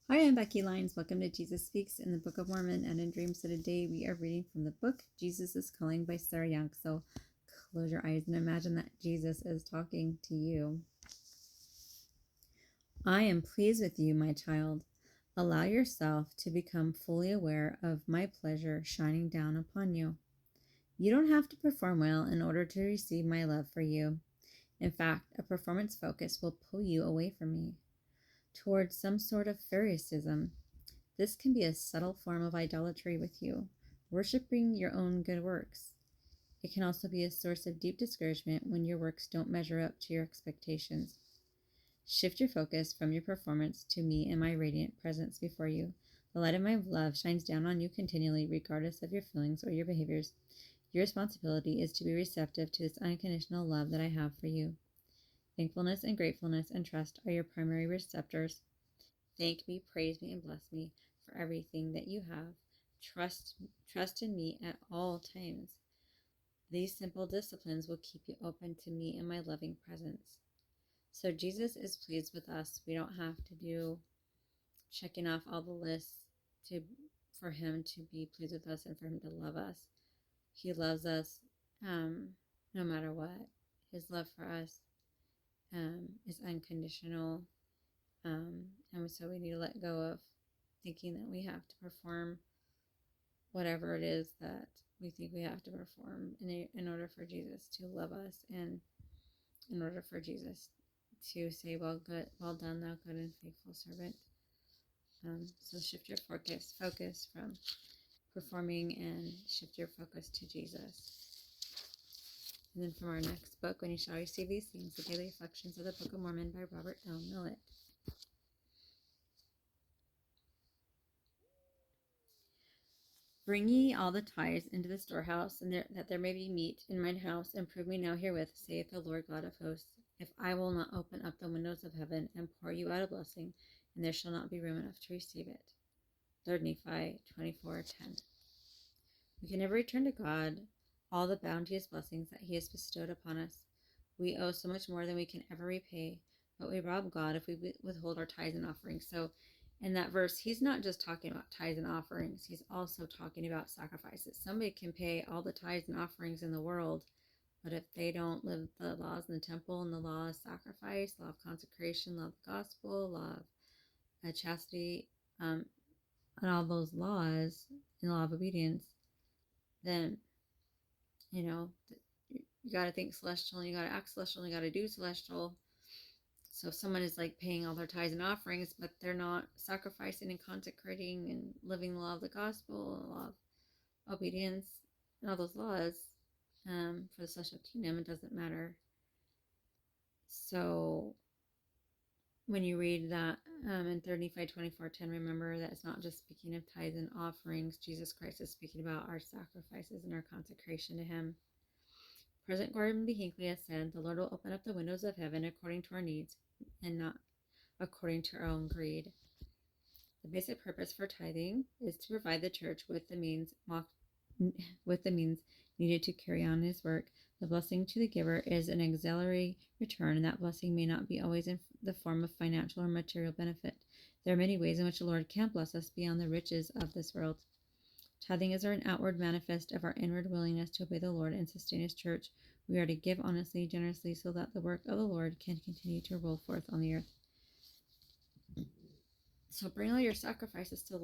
Hi, I'm Becky Lyons. Welcome to Jesus Speaks in the Book of Mormon and in Dreams. So today we are reading from the book Jesus is Calling by Sarah Young. So close your eyes and imagine that Jesus is talking to you. I am pleased with you, my child. Allow yourself to become fully aware of my pleasure shining down upon you. You don't have to perform well in order to receive my love for you. In fact, a performance focus will pull you away from me towards some sort of Pharisaism. This can be a subtle form of idolatry with you, worshiping your own good works. It can also be a source of deep discouragement when your works don't measure up to your expectations. Shift your focus from your performance to me and my radiant presence before you. The light of my love shines down on you continually, regardless of your feelings or your behaviors. Your responsibility is to be receptive to this unconditional love that I have for you. Thankfulness and gratefulness and trust are your primary receptors. Thank me, praise me, and bless me for everything that you have. Trust in me at all times. These simple disciplines will keep you open to me and my loving presence. So Jesus is pleased with us. We don't have to do checking off all the lists for him to be pleased with us and for him to love us. He loves us no matter what. His love for us is unconditional. And so we need to let go of thinking that we have to perform whatever it is that we think we have to perform in order for Jesus to love us, and in order for Jesus to say, well done, thou good and faithful servant. So shift your focus from performing and shift your focus to Jesus. And then from our next book, When You Shall Receive These Things, The Daily Reflections of the Book of Mormon by Robert L. Millett. Bring ye all the tithes into the storehouse, and that there may be meat in mine house, and prove me now herewith, saith the Lord God of hosts, if I will not open up the windows of heaven and pour you out a blessing, and there shall not be room enough to receive it. 3 Nephi 24:10. We can never return to God all the bounteous blessings that he has bestowed upon us. We owe so much more than we can ever repay, but we rob God if we withhold our tithes and offerings. So in that verse, he's not just talking about tithes and offerings. He's also talking about sacrifices. Somebody can pay all the tithes and offerings in the world, but if they don't live the laws in the temple and the law of sacrifice, law of consecration, law of the gospel, law of chastity, and all those laws and law of obedience, then, you got to think celestial, and you got to act celestial, and you got to do celestial. So if someone is like paying all their tithes and offerings, but they're not sacrificing and consecrating and living the law of the gospel, the law of obedience, and all those laws for the celestial kingdom, it doesn't matter. So when you read that in 3 Nephi 24:10, remember that it's not just speaking of tithes and offerings. Jesus Christ is speaking about our sacrifices and our consecration to him. President Gordon B. Hinckley has said, the Lord will open up the windows of heaven according to our needs and not according to our own greed. The basic purpose for tithing is to provide the church with the means needed to carry on his work. The blessing to the giver is an auxiliary return, and that blessing may not be always in the form of financial or material benefit. There are many ways in which the Lord can bless us beyond the riches of this world. Tithing is an outward manifest of our inward willingness to obey the Lord and sustain his church. We are to give honestly, generously, so that the work of the Lord can continue to roll forth on the earth. So bring all your sacrifices to the Lord.